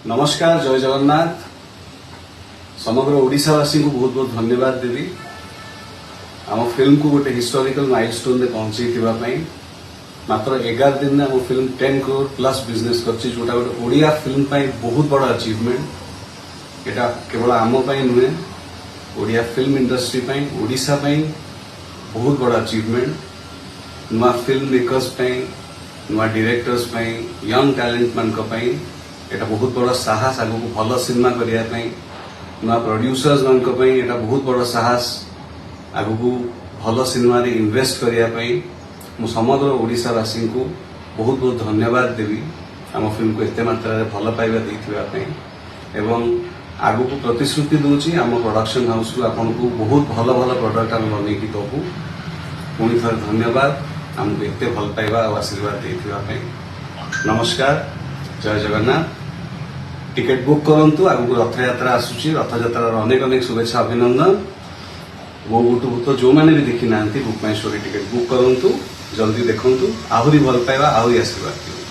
नमस्कार, जय जगन्नाथ। समग्र ओडिशावासी को बहुत बहुत धन्यवाद देवी आम फिल्म को गोटे हिस्टोरिकल माइलस्टोन में पहुंची मात्र 11 दिन में आम फिल्म 10 करोड़ प्लस बिजनेस करछि, जोटा गोटे ओडिया फिल्म पाई बहुत बड़ा अचीवमेंट। एटा केवल आम पाई नुहे, ओडिया फिल्म इंडस्ट्री पाई, ओडिशा पाई बहुत बड़ा अचीवमेंट। नुआ फिल्म मेकर्स पाई, नुआ डायरेक्टर्स पाई, यंग टैलेंट मान पाई एटा बहुत बड़ा साहस। आगु को भल सिनेमा करिया पाई नुआ प्रोड्यूसर्स मान पाई एटा बहुत बड़ा साहस। आगु को भल सिनेमा रे इन्वेस्ट करिया पाई मु समग्र ओडिशावासी को बहुत बहुत धन्यवाद देवी आम फिल्म को एते मात्रा रे भल पाइबा देइथिबा पाई। एवं आगु को प्रतिश्रुति दूची आम प्रोडक्शन हाउस को आपन को बहुत भल भल प्रोडक्ट हम बनै की दबु। पुणी थर धन्यवाद आमको एते भल पाइबा और आशीर्वाद देइथिबा पाई। नमस्कार, जय जगन्नाथ। टिकेट बुक करंतु, आगु रथ यात्रा आसुची, रथ यात्रा अनेक अनेक शुभेच्छा अभिनंदन। वो बुटुभूत जो मैंने भी देखी ना बुक माई शो टिकेट बुक करंतु, जल्दी देखंतु, आहरी भल पाइबा, आहरी आशीर्वाद दियो।